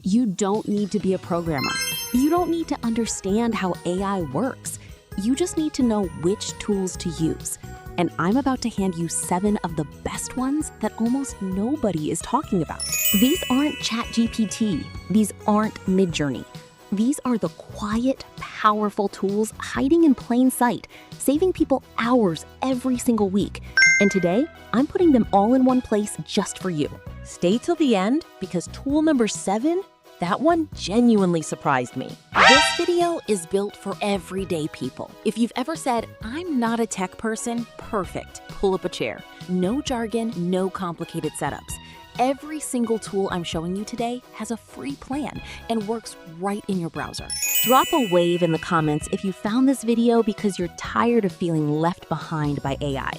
You don't need to be a programmer. You don't need to understand how AI works. You just need to know which tools to use. And I'm about to hand you 7 of the best ones that almost nobody is talking about. These aren't ChatGPT. These aren't Midjourney. These are the quiet, powerful tools hiding in plain sight, saving people hours every single week. And today, I'm putting them all in one place just for you. Stay till the end because tool number 7, that one genuinely surprised me. This video is built for everyday people. If you've ever said, I'm not a tech person, perfect. Pull up a chair. No jargon, no complicated setups. Every single tool I'm showing you today has a free plan and works right in your browser. Drop a wave in the comments if you found this video because you're tired of feeling left behind by AI.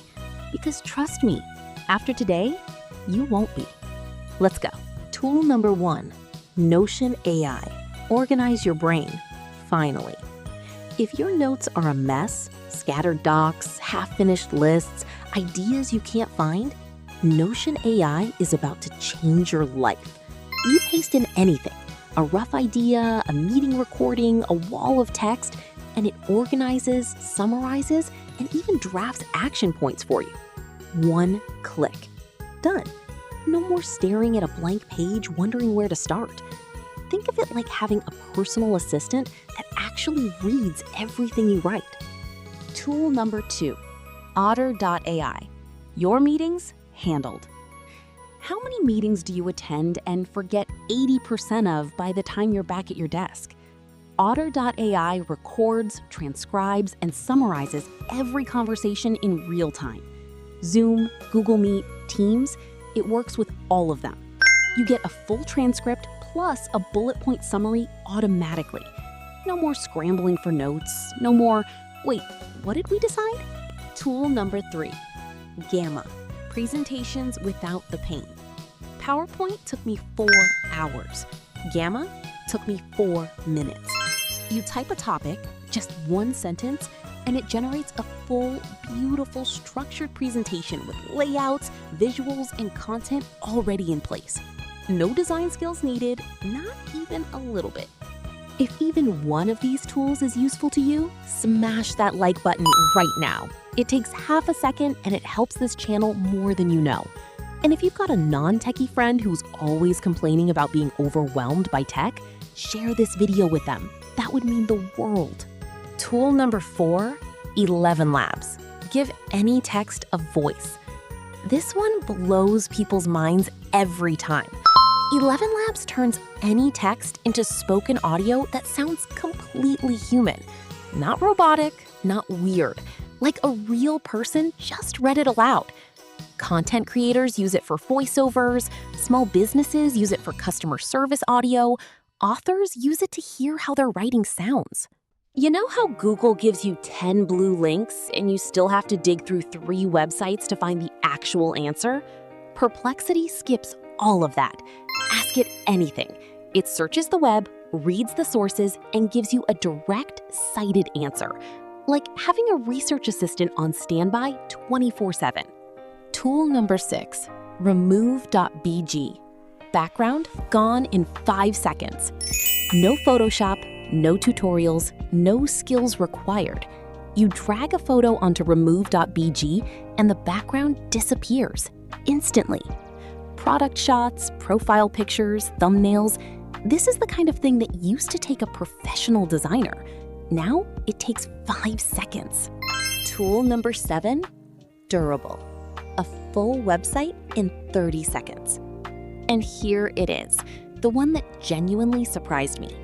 Because trust me, after today, you won't be. Let's go. Tool number 1, Notion AI. Organize your brain, finally. If your notes are a mess, scattered docs, half-finished lists, ideas you can't find, Notion AI is about to change your life. You paste in anything, a rough idea, a meeting recording, a wall of text, and it organizes, summarizes, and even drafts action points for you. One click. Done. No more staring at a blank page wondering where to start. Think of it like having a personal assistant that actually reads everything you write. Tool number 2, Otter.ai. Your meetings handled. How many meetings do you attend and forget 80% of by the time you're back at your desk? Otter.ai records, transcribes, and summarizes every conversation in real time. Zoom, Google Meet, Teams, it works with all of them. You get a full transcript plus a bullet point summary automatically. No more scrambling for notes, no more, wait, what did we decide? Tool number 3, Gamma. Presentations without the pain. PowerPoint took me 4 hours. Gamma took me 4 minutes. You type a topic, just 1 sentence, and it generates a full, beautiful, structured presentation with layouts, visuals, and content already in place. No design skills needed, not even a little bit. If even one of these tools is useful to you, smash that like button right now. It takes half a second and it helps this channel more than you know. And if you've got a non-techie friend who's always complaining about being overwhelmed by tech, share this video with them. That would mean the world. Tool number 4, ElevenLabs. Give any text a voice. This one blows people's minds every time. ElevenLabs turns any text into spoken audio that sounds completely human. Not robotic, not weird. Like a real person just read it aloud. Content creators use it for voiceovers, small businesses use it for customer service audio, authors use it to hear how their writing sounds. You know how Google gives you 10 blue links and you still have to dig through 3 websites to find the actual answer? Perplexity skips all of that. Ask it anything. It searches the web, reads the sources, and gives you a direct, cited answer. Like having a research assistant on standby 24/7. Tool number 6, Remove.bg. Background gone in 5 seconds. No Photoshop, no tutorials, no skills required. You drag a photo onto Remove.bg and the background disappears instantly. Product shots, profile pictures, thumbnails. This is the kind of thing that used to take a professional designer. Now it takes 5 seconds. Tool number 7, Durable. A full website in 30 seconds. And here it is, the one that genuinely surprised me.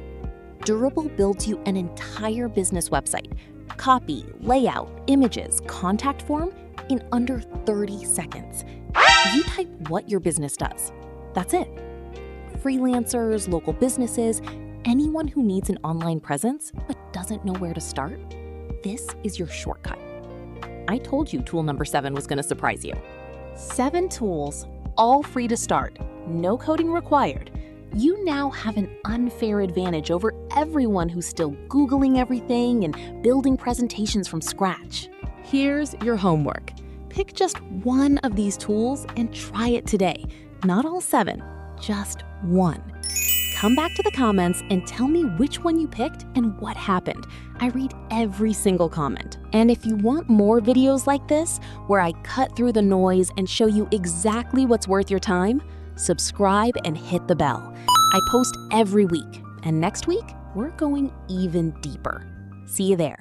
Durable builds you an entire business website. Copy, layout, images, contact form in under 30 seconds. You type what your business does. That's it. Freelancers, local businesses, anyone who needs an online presence but doesn't know where to start, this is your shortcut. I told you tool number 7 was going to surprise you. 7 tools, all free to start, no coding required. You now have an unfair advantage over everyone who's still Googling everything and building presentations from scratch. Here's your homework. Pick just one of these tools and try it today. Not all 7, just one. come back to the comments and tell me which one you picked and what happened. I read every single comment. And if you want more videos like this, where I cut through the noise and show you exactly what's worth your time, subscribe and hit the bell. I post every week, and next week, we're going even deeper. See you there.